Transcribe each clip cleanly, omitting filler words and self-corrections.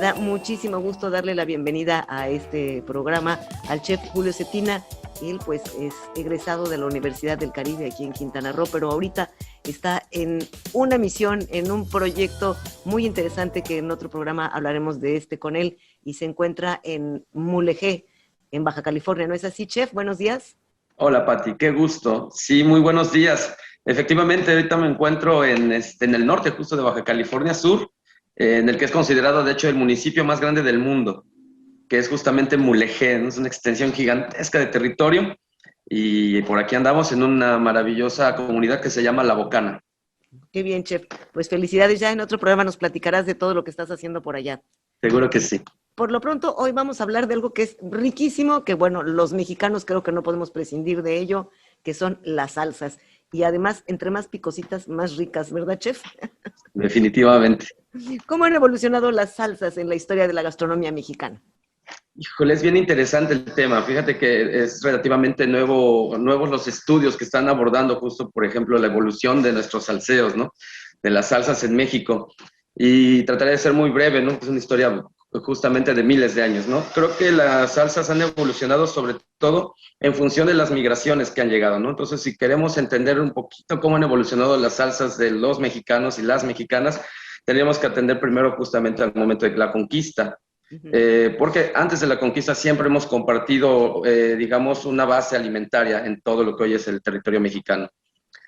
da muchísimo gusto darle la bienvenida a este programa al chef Julio Cetina. Él pues es egresado de la Universidad del Caribe aquí en Quintana Roo, pero ahorita está en una misión, en un proyecto muy interesante que en otro programa hablaremos de con él, y se encuentra en Mulegé, en Baja California. ¿No es así, chef? Buenos días. Hola, Pati, qué gusto. Sí, muy buenos días. Efectivamente, ahorita me encuentro en el norte, justo de Baja California Sur, en el que es considerado, de hecho, el municipio más grande del mundo, que es justamente Mulegé, ¿no? Es una extensión gigantesca de territorio y por aquí andamos en una maravillosa comunidad que se llama La Bocana. Qué bien, chef. Pues felicidades. Ya en otro programa nos platicarás de todo lo que estás haciendo por allá. Seguro que sí. Por lo pronto, hoy vamos a hablar de algo que es riquísimo, que bueno, los mexicanos creo que no podemos prescindir de ello, que son las salsas. Y además, entre más picositas, más ricas, ¿verdad, chef? Definitivamente. ¿Cómo han evolucionado las salsas en la historia de la gastronomía mexicana? Híjole, es bien interesante el tema. Fíjate que es relativamente nuevos los estudios que están abordando justo, por ejemplo, la evolución de nuestros salseos, ¿no? De las salsas en México. Y trataré de ser muy breve, ¿no? Es una historia justamente de miles de años, ¿no? Creo que las salsas han evolucionado sobre todo en función de las migraciones que han llegado, ¿no? Entonces, si queremos entender un poquito cómo han evolucionado las salsas de los mexicanos y las mexicanas, tendríamos que atender primero justamente al momento de la conquista. Porque antes de la conquista siempre hemos compartido, digamos, una base alimentaria en todo lo que hoy es el territorio mexicano.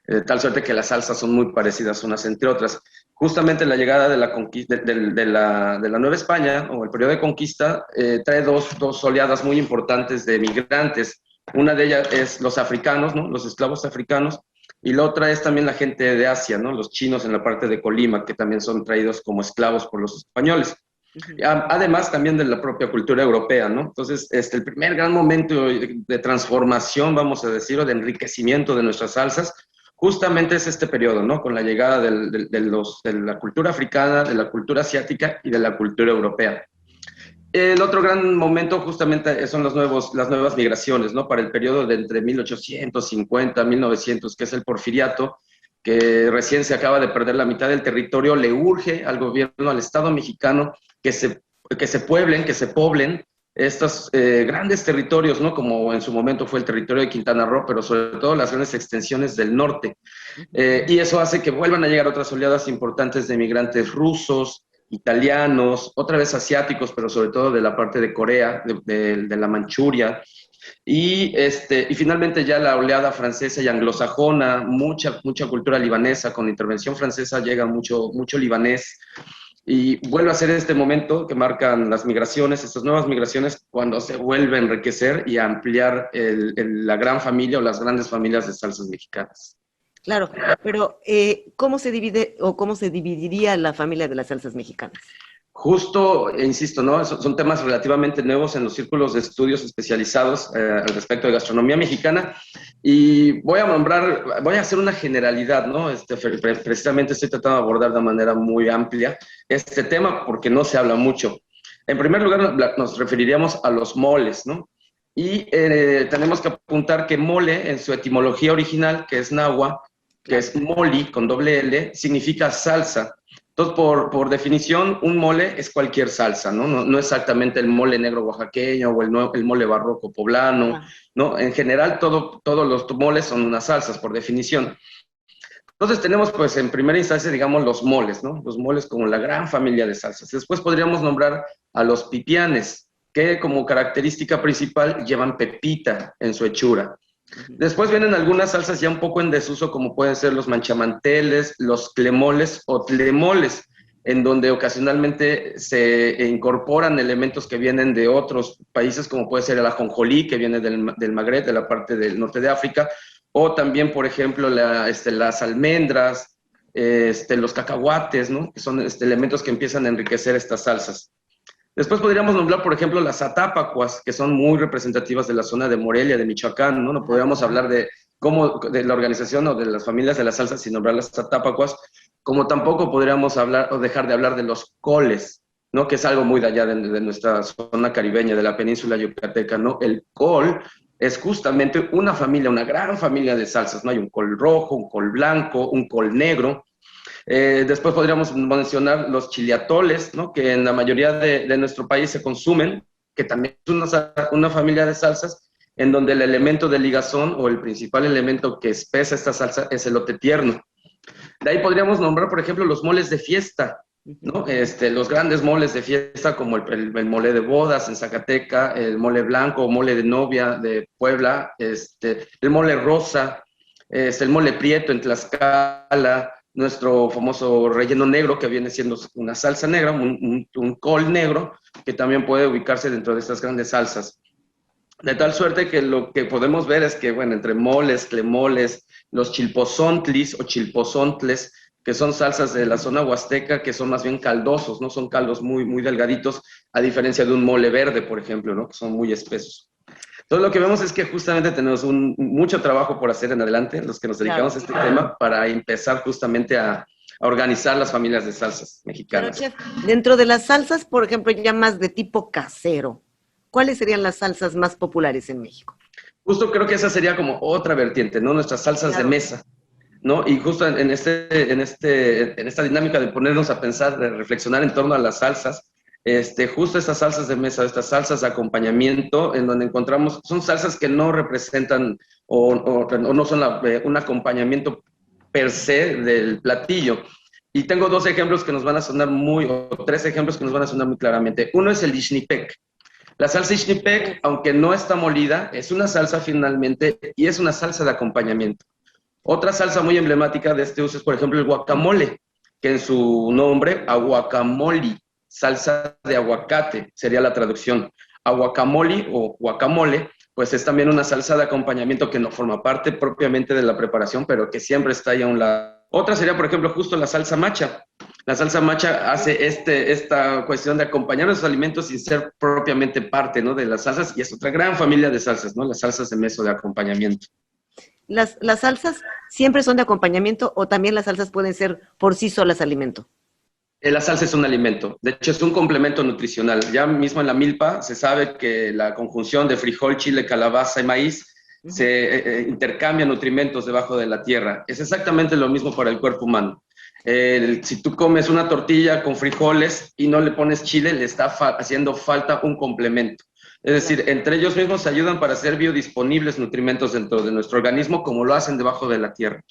De tal suerte que las salsas son muy parecidas unas entre otras. Justamente la llegada de la, conquista, de la Nueva España, o el periodo de conquista, trae dos oleadas muy importantes de migrantes. Una de ellas es los africanos, ¿no? Los esclavos africanos, y la otra es también la gente de Asia, ¿no? Los chinos en la parte de Colima, que también son traídos como esclavos por los españoles. Además también de la propia cultura europea, ¿no? Entonces, el primer gran momento de transformación, vamos a decir, o de enriquecimiento de nuestras salsas, justamente es este periodo, ¿no? Con la llegada de la cultura africana, de la cultura asiática y de la cultura europea. El otro gran momento justamente son las nuevas migraciones, ¿no? Para el periodo de entre 1850 y 1900, que es el Porfiriato, que recién se acaba de perder la mitad del territorio, le urge al gobierno, al Estado mexicano, que se poblen estos grandes territorios, ¿no? Como en su momento fue el territorio de Quintana Roo, pero sobre todo las grandes extensiones del norte. Y eso hace que vuelvan a llegar otras oleadas importantes de migrantes rusos, italianos, otra vez asiáticos, pero sobre todo de la parte de Corea, de la Manchuria. Y finalmente ya la oleada francesa y anglosajona, mucha cultura libanesa, con intervención francesa llega mucho libanés, y vuelve a ser este momento que marcan las migraciones, estas nuevas migraciones, cuando se vuelve a enriquecer y a ampliar la gran familia o las grandes familias de salsas mexicanas. Claro, pero ¿cómo se divide o cómo se dividiría la familia de las salsas mexicanas? Justo, insisto, ¿no? Son temas relativamente nuevos en los círculos de estudios especializados al respecto de gastronomía mexicana, y voy a hacer una generalidad, ¿no? Precisamente estoy tratando de abordar de manera muy amplia este tema porque no se habla mucho. En primer lugar, nos referiríamos a los moles, ¿no? Y tenemos que apuntar que mole, en su etimología original, que es náhuatl, que es moli, con doble L, significa salsa. Entonces, por definición, un mole es cualquier salsa, ¿no? No exactamente el mole negro oaxaqueño o el mole barroco poblano, ¿no? En general, todos los moles son unas salsas, por definición. Entonces tenemos, pues, en primera instancia, digamos, los moles, ¿no? Los moles como la gran familia de salsas. Después podríamos nombrar a los pipianes, que como característica principal llevan pepita en su hechura. Después vienen algunas salsas ya un poco en desuso, como pueden ser los manchamanteles, los clemoles o tlemoles, en donde ocasionalmente se incorporan elementos que vienen de otros países, como puede ser el ajonjolí, que viene del Magreb, de la parte del norte de África, o también, por ejemplo, las almendras, los cacahuates, ¿no? Que son elementos que empiezan a enriquecer estas salsas. Después podríamos nombrar, por ejemplo, las atápacuas, que son muy representativas de la zona de Morelia, de Michoacán, ¿no? No podríamos hablar de la organización o de las familias de la salsa sin nombrar las atápacuas, como tampoco podríamos hablar o dejar de hablar de los coles, ¿no? Que es algo muy de allá de nuestra zona caribeña, de la península yucateca, ¿no? El col es justamente una gran familia de salsas, ¿no? Hay un col rojo, un col blanco, un col negro. Después podríamos mencionar los chiliatoles, ¿no? Que en la mayoría de nuestro país se consumen, que también es una familia de salsas, en donde el elemento de ligazón o el principal elemento que espesa esta salsa es el elote tierno. De ahí podríamos nombrar, por ejemplo, los moles de fiesta, ¿no? Los grandes moles de fiesta como el mole de bodas en Zacateca, el mole blanco o mole de novia de Puebla, el mole rosa, el mole prieto en Tlaxcala, nuestro famoso relleno negro, que viene siendo una salsa negra, un col negro, que también puede ubicarse dentro de estas grandes salsas. De tal suerte que lo que podemos ver es que, bueno, entre moles, clemoles, los chilpozontlis o chilpozontles, que son salsas de la zona huasteca, que son más bien caldosos, ¿no? Son caldos muy, muy delgaditos, a diferencia de un mole verde, por ejemplo, ¿no? Que son muy espesos. Entonces, lo que vemos es que justamente tenemos mucho trabajo por hacer en adelante, los que nos dedicamos a este tema, para empezar justamente a organizar las familias de salsas mexicanas. Pero, chef, dentro de las salsas, por ejemplo, ya más de tipo casero, ¿cuáles serían las salsas más populares en México? Justo creo que esa sería como otra vertiente, ¿no? Nuestras salsas de mesa, ¿no? Y justo en esta dinámica de ponernos a pensar, de reflexionar en torno a las salsas, justo estas salsas de mesa, estas salsas de acompañamiento, en donde encontramos, son salsas que no representan o no son un acompañamiento per se del platillo. Y tengo dos ejemplos que nos van a sonar o tres ejemplos que nos van a sonar muy claramente. Uno es el ixnipec. La salsa ixnipec, aunque no está molida, es una salsa finalmente y es una salsa de acompañamiento. Otra salsa muy emblemática de este uso es, por ejemplo, el guacamole, que en su nombre, aguacamoli, salsa de aguacate, sería la traducción. Aguacamoli o guacamole, pues es también una salsa de acompañamiento que no forma parte propiamente de la preparación, pero que siempre está ahí a un lado. Otra sería, por ejemplo, justo la salsa macha. La salsa macha hace esta cuestión de acompañar los alimentos sin ser propiamente parte, ¿no?, de las salsas, y es otra gran familia de salsas, ¿no? Las salsas de mesa de acompañamiento. ¿Las salsas siempre son de acompañamiento o también las salsas pueden ser por sí solas alimento? La salsa es un alimento, de hecho es un complemento nutricional. Ya mismo en la milpa se sabe que la conjunción de frijol, chile, calabaza y maíz se intercambian nutrimentos debajo de la tierra. Es exactamente lo mismo para el cuerpo humano. Si tú comes una tortilla con frijoles y no le pones chile, le está haciendo falta un complemento. Es decir, entre ellos mismos se ayudan para hacer biodisponibles nutrimentos dentro de nuestro organismo, como lo hacen debajo de la tierra.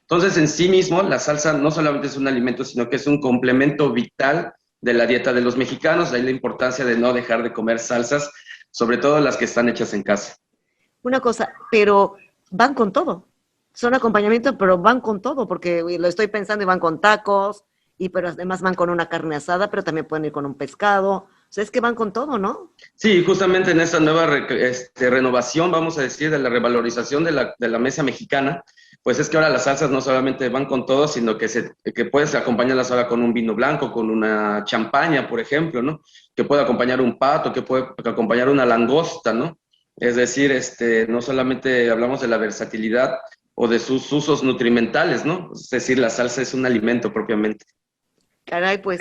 Entonces, en sí mismo, la salsa no solamente es un alimento, sino que es un complemento vital de la dieta de los mexicanos. De ahí la importancia de no dejar de comer salsas, sobre todo las que están hechas en casa. Una cosa, pero van con todo. Son acompañamiento, pero van con todo, porque lo estoy pensando y van con tacos, pero además van con una carne asada, pero también pueden ir con un pescado. O sea, es que van con todo, ¿no? Sí, justamente en esta nueva renovación, vamos a decir, de la revalorización de la mesa mexicana, pues es que ahora las salsas no solamente van con todo, sino que puedes acompañarlas ahora con un vino blanco, con una champaña, por ejemplo, ¿no? Que puede acompañar un pato, que puede acompañar una langosta, ¿no? Es decir, no solamente hablamos de la versatilidad o de sus usos nutrimentales, ¿no? Es decir, la salsa es un alimento propiamente. Caray, pues,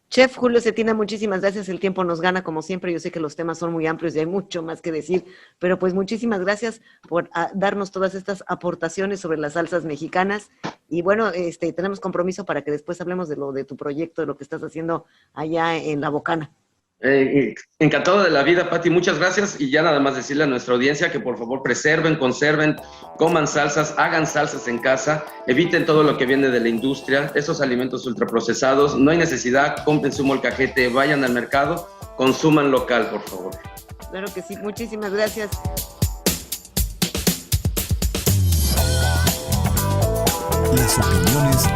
Chef Julio Cetina, muchísimas gracias. El tiempo nos gana como siempre. Yo sé que los temas son muy amplios y hay mucho más que decir, pero pues muchísimas gracias por darnos todas estas aportaciones sobre las salsas mexicanas. Y bueno, tenemos compromiso para que después hablemos de tu proyecto, de lo que estás haciendo allá en La Bocana. Encantado de la vida, Pati, muchas gracias. Y ya nada más decirle a nuestra audiencia que por favor preserven, conserven, coman salsas, hagan salsas en casa, eviten todo lo que viene de la industria, esos alimentos ultraprocesados. No hay necesidad, compren su molcajete, vayan al mercado, consuman local, por favor. Claro que sí, muchísimas gracias. Las opiniones